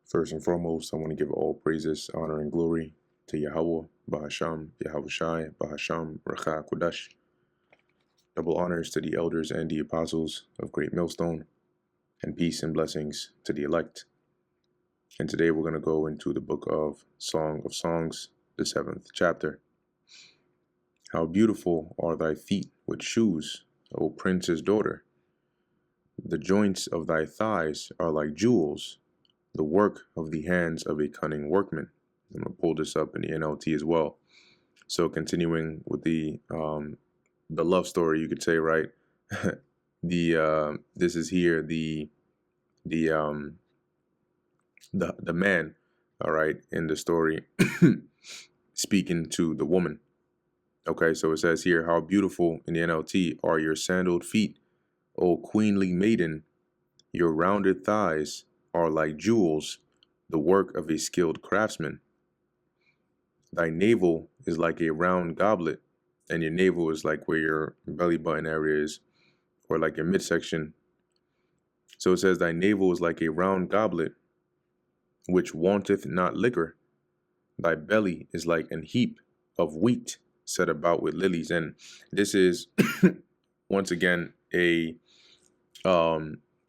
First and foremost, I want to give all praises, honor, and glory to Yahweh, Bahasham, Yahushai, Bahasham, Racha Kodash. Double honors to the elders and the apostles of Great Millstone, and peace and blessings to the elect. And today we're going to go into the book of Song of Songs, the 7th chapter. How beautiful are thy feet with shoes, O prince's daughter! The joints of thy thighs are like jewels, the work of the hands of a cunning workman. I'm going to pull this up in the NLT as well. So continuing with the love story, you could say, right? This is here the man, all right, in the story speaking to the woman. Okay, so it says here, how beautiful in the NLT are your sandaled feet, O queenly maiden! Your rounded thighs are like jewels, the work of a skilled craftsman. Thy navel is like a round goblet, and your navel is like where your belly button area is, or like your midsection. So it says, thy navel is like a round goblet, which wanteth not liquor. Thy belly is like an heap of wheat set about with lilies. And this is, once again, a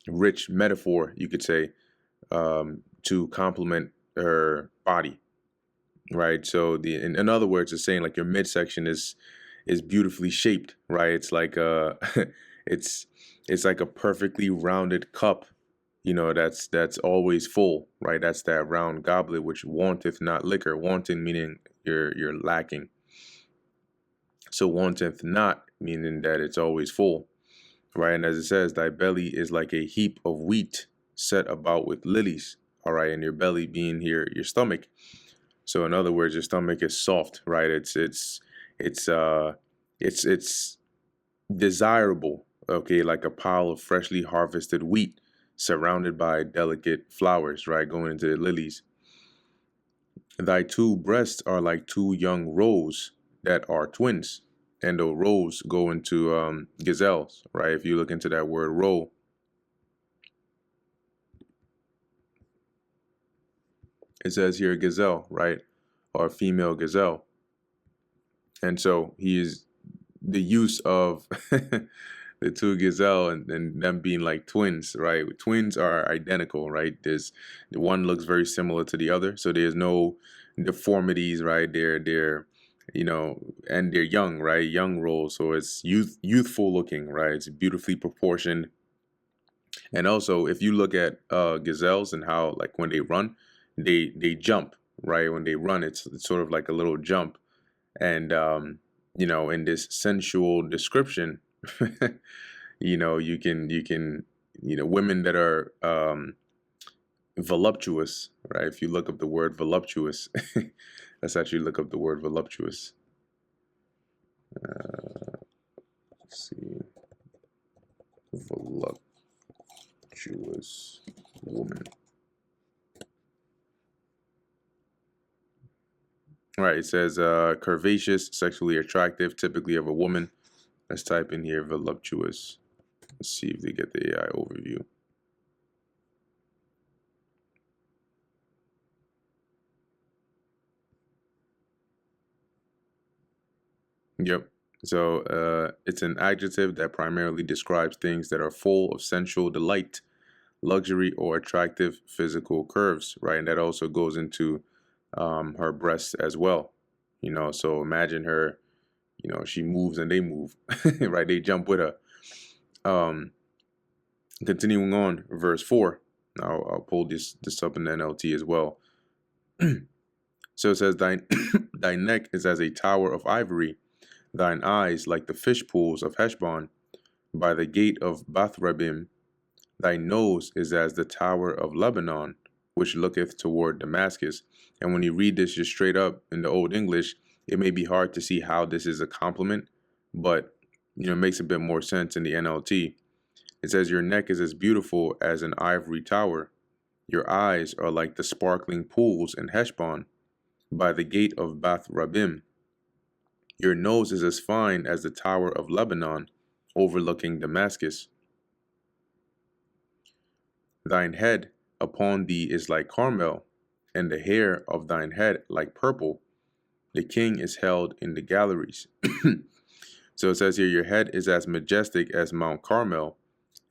rich metaphor, you could say, to complement her body, right? So in other words, it's saying like your midsection is beautifully shaped, right? It's like it's like a perfectly rounded cup, that's always full, right? That's that round goblet which wanteth not liquor. Wanting meaning you're lacking. So wanteth not meaning that it's always full. Right, and as it says, thy belly is like a heap of wheat set about with lilies. All right, and your belly being here, your stomach. So in other words, your stomach is soft, right? It's desirable. Okay, like a pile of freshly harvested wheat surrounded by delicate flowers, right? Going into the lilies. Thy two breasts are like two young roes that are twins. And the roes go into gazelles, right? If you look into that word roe, it says here gazelle, right? Or female gazelle. And so he is the use of the two gazelle and them being like twins, right? Twins are identical, right? There's the one looks very similar to the other, so there's no deformities, right? They're and they're young, right? Young roles, so it's youthful looking, right? It's beautifully proportioned. And also, if you look at gazelles and how like when they run, they jump, right? When they run, it's sort of like a little jump, and in this sensual description, you can women that are voluptuous, right? If you look up the word voluptuous, let's actually look up the word voluptuous. Let's see, voluptuous woman. All right, it says curvaceous, sexually attractive, typically of a woman. Let's type in here voluptuous. Let's see if they get the AI overview. Yep. So it's an adjective that primarily describes things that are full of sensual delight, luxury, or attractive physical curves, right? And that also goes into her breasts as well. So imagine her, she moves and they move, right? They jump with her. Continuing on, verse 4. Now I'll pull this up in the NLT as well. So it says, thy neck is as a tower of ivory, thine eyes like the fish pools of Heshbon, by the gate of Bathrabbim. Thy nose is as the tower of Lebanon, which looketh toward Damascus. And when you read this just straight up in the Old English, it may be hard to see how this is a compliment, but it makes a bit more sense in the NLT. It says, your neck is as beautiful as an ivory tower. Your eyes are like the sparkling pools in Heshbon, by the gate of Bathrabbim. Your nose is as fine as the tower of Lebanon, overlooking Damascus. Thine head upon thee is like Carmel, and the hair of thine head like purple. The king is held in the galleries. So it says here, your head is as majestic as Mount Carmel,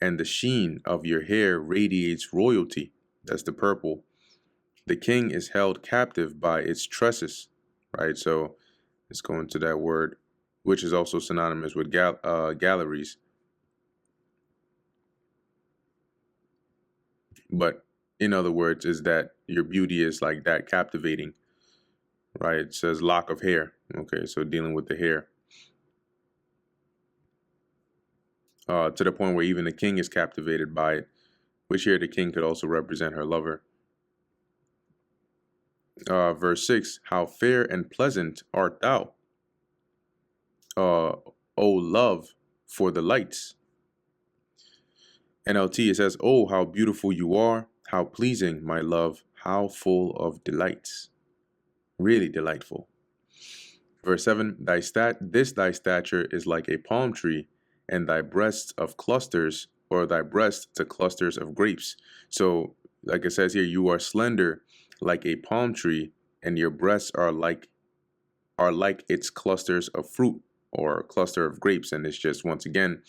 and the sheen of your hair radiates royalty. That's the purple. The king is held captive by its tresses, right? So let's go into that word, which is also synonymous with galleries. But in other words, is that your beauty is like that, captivating, right? It says lock of hair. Okay, so dealing with the hair. To the point where even the king is captivated by it, which here the king could also represent her lover. Verse 6, how fair and pleasant art thou, O love, for the lights. NLT, it says, oh, how beautiful you are, how pleasing, my love, how full of delights. Really delightful. Verse 7, this thy stature is like a palm tree, and thy breasts of clusters, or thy breasts to clusters of grapes. So, like it says here, you are slender like a palm tree, and your breasts are like its clusters of fruit or cluster of grapes. And it's just, once again,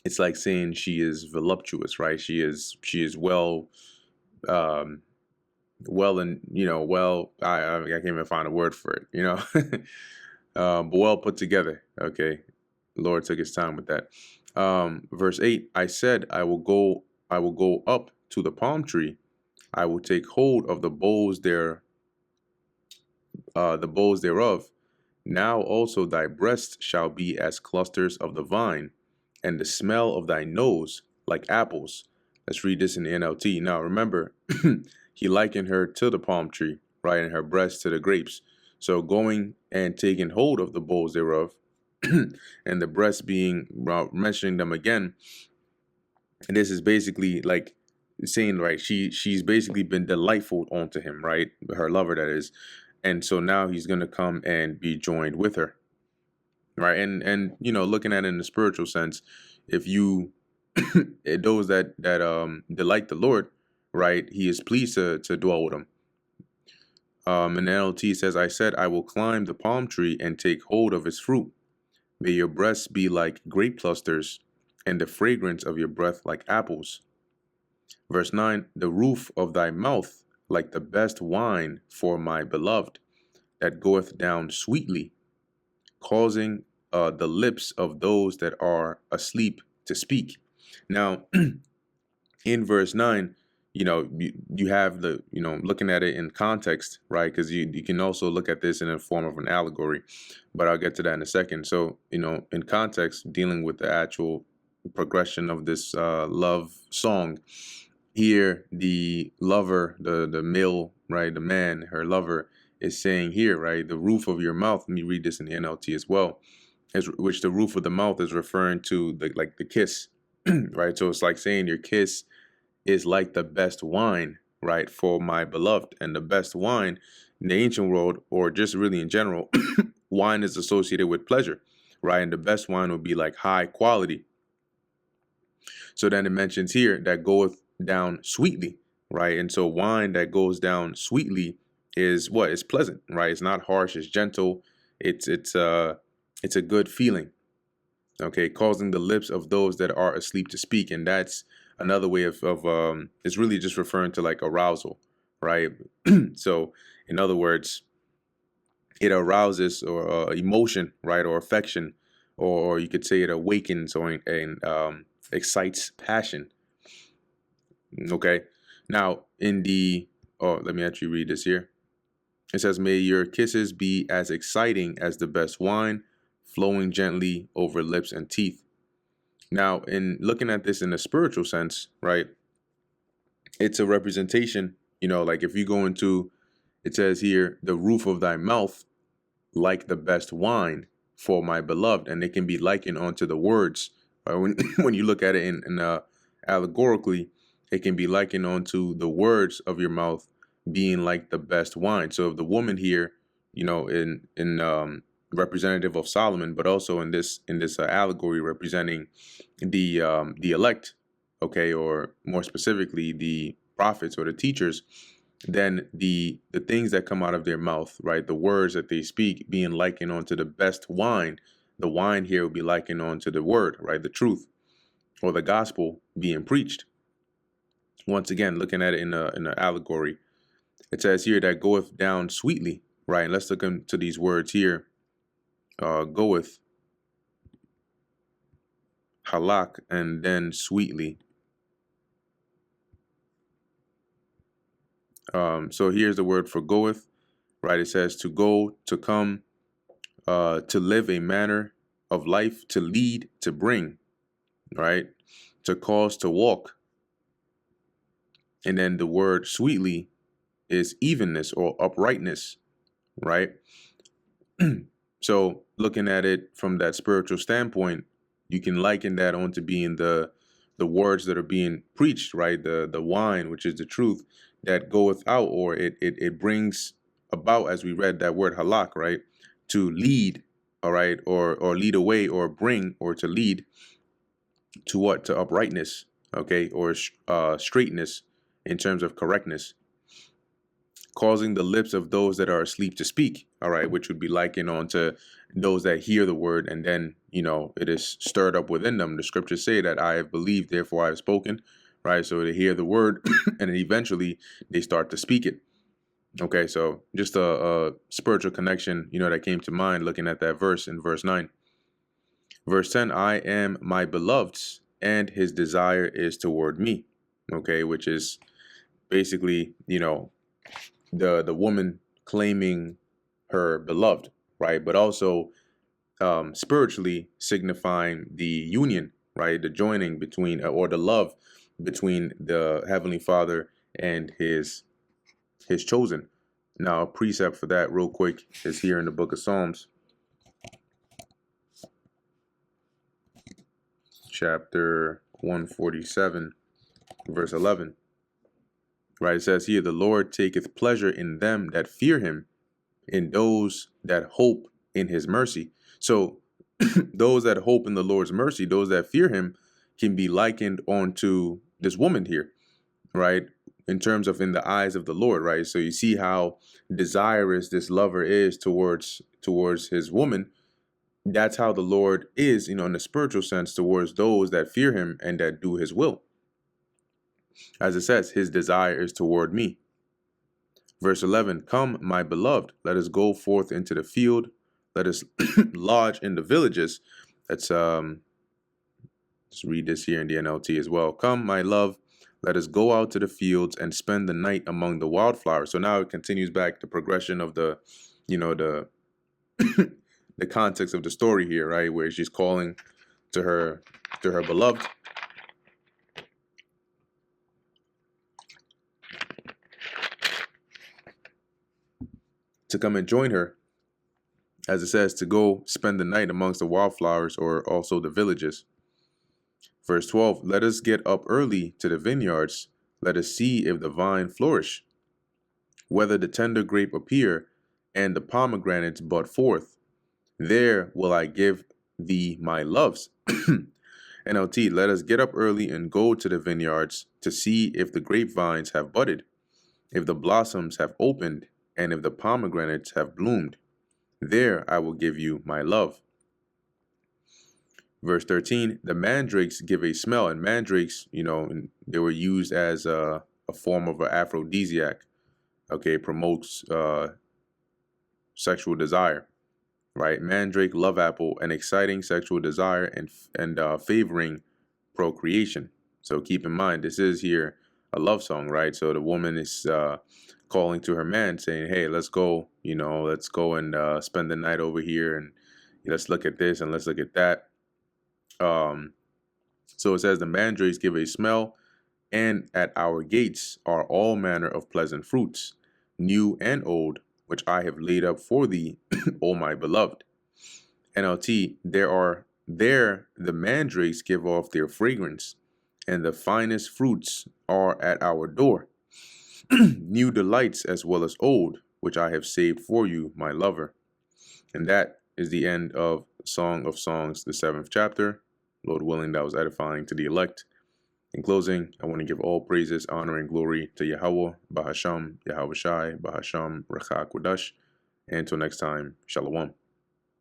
it's like saying she is voluptuous, right? She is well, well, and I can't even find a word for it, but well put together. Okay, Lord took his time with that. Verse 8, I said, I will go up to the palm tree, I will take hold of the boughs thereof. Now also thy breasts shall be as clusters of the vine, and the smell of thy nose like apples. Let's read this in the NLT. Now remember, he likened her to the palm tree, right, and her breasts to the grapes. So going and taking hold of the boughs thereof, and the breasts being, mentioning them again. And this is basically like saying, right, she's basically been delightful onto him, right, her lover, that is. And so now he's going to come and be joined with her, right? And looking at it in the spiritual sense, if you those that delight the Lord, right, he is pleased to dwell with them. And the NLT says, I said, I will climb the palm tree and take hold of its fruit. May your breasts be like grape clusters, and the fragrance of your breath like apples. Verse 9, the roof of thy mouth like the best wine for my beloved, that goeth down sweetly, causing the lips of those that are asleep to speak. Now, in verse 9, you have the, looking at it in context, right? Because you can also look at this in a form of an allegory, but I'll get to that in a second. So, in context, dealing with the actual progression of this love song, here the lover, the male, right, the man, her lover, is saying here, right, the roof of your mouth. Let me read this in the NLT as well, which the roof of the mouth is referring to the kiss, right? So it's like saying your kiss is like the best wine, right, for my beloved. And the best wine in the ancient world, or just really in general, wine is associated with pleasure, right? And the best wine would be like high quality. So then it mentions here that goeth down sweetly, right? And so wine that goes down sweetly is what? It's pleasant, right? It's not harsh, it's gentle, it's a good feeling. Okay, causing the lips of those that are asleep to speak. And that's another way of it's really just referring to like arousal, right? So in other words, it arouses or emotion, right, or affection, or you could say it awakens or excites passion. Okay, now in the let me actually read this here. It says, may your kisses be as exciting as the best wine, flowing gently over lips and teeth. Now, in looking at this in a spiritual sense, right, it's a representation, like if you go into, it says here, the roof of thy mouth like the best wine for my beloved, and it can be likened onto the words. When you look at it in allegorically, it can be likened onto the words of your mouth being like the best wine. So if the woman here, in representative of Solomon, but also in this allegory representing the elect okay, or more specifically, the prophets or the teachers, then the things that come out of their mouth, right, the words that they speak, being likened onto the best wine. The wine here will be likened onto the word, right, the truth, or the gospel being preached. Once again, looking at it in an allegory, it says here that goeth down sweetly, right? And let's look into these words here. Goeth, halak, and then sweetly. So here's the word for goeth, right? It says to go, to come, to live a manner of life, to lead, to bring, right? To cause, to walk. And then the word sweetly is evenness or uprightness, right? So looking at it from that spiritual standpoint, you can liken that onto being the words that are being preached, right? The wine, which is the truth that goeth out, or it brings about, as we read that word halak, right? To lead, all right, or lead away, or bring, or to lead to what? To uprightness, okay, or straightness in terms of correctness, causing the lips of those that are asleep to speak, all right, which would be likened on to those that hear the word and then, it is stirred up within them. The scriptures say that I have believed, therefore I have spoken, right? So they hear the word and then eventually they start to speak it. Okay, so just a spiritual connection, that came to mind looking at that verse in verse 9. Verse 10, I am my beloved's, and his desire is toward me. Okay, which is basically, the woman claiming her beloved, right? But also spiritually signifying the union, right? The joining between, or the love between the Heavenly Father and his chosen. Now, a precept for that real quick is here in the book of Psalms, chapter 147, verse 11. Right, it says here, the Lord taketh pleasure in them that fear him, in those that hope in his mercy. So those that hope in the Lord's mercy, those that fear him, can be likened onto this woman here, right? In terms of in the eyes of the Lord, right? So you see how desirous this lover is towards his woman. That's how the Lord is, in the spiritual sense, towards those that fear him and that do his will. As it says, his desire is toward me. Verse 11, come, my beloved, let us go forth into the field. Let us lodge in the villages. Let's read this here in the NLT as well. Come, my love, let us go out to the fields and spend the night among the wildflowers. So now it continues back the progression of the, the the context of the story here, right? Where she's calling to her beloved. To come and join her, as it says, to go spend the night amongst the wildflowers, or also the villages. Verse 12, let us get up early to the vineyards. Let us see if the vine flourish, whether the tender grape appear, and the pomegranates bud forth. There will I give thee my loves. NLT, let us get up early and go to the vineyards to see if the grapevines have budded, if the blossoms have opened, and if the pomegranates have bloomed. There I will give you my love. Verse 13, the mandrakes give a smell, and mandrakes, they were used as a form of an aphrodisiac. Okay, promotes sexual desire, right? Mandrake, love apple, an exciting sexual desire and favoring procreation. So keep in mind, this is here a love song, right? So the woman is calling to her man, saying, "Hey, let's go. Let's go and spend the night over here, and let's look at this and let's look at that." So it says, the mandrakes give a smell, and at our gates are all manner of pleasant fruits, new and old, which I have laid up for thee, O my beloved. NLT, there the mandrakes give off their fragrance, and the finest fruits are at our door. New delights as well as old, which I have saved for you, my lover. And that is the end of Song of Songs, the 7th chapter. Lord willing, that was edifying to the elect. In closing, I want to give all praises, honor, and glory to Yahweh, Bahasham, Yahweh Shai, Bahasham, Recha Kodash. And until next time, Shalom.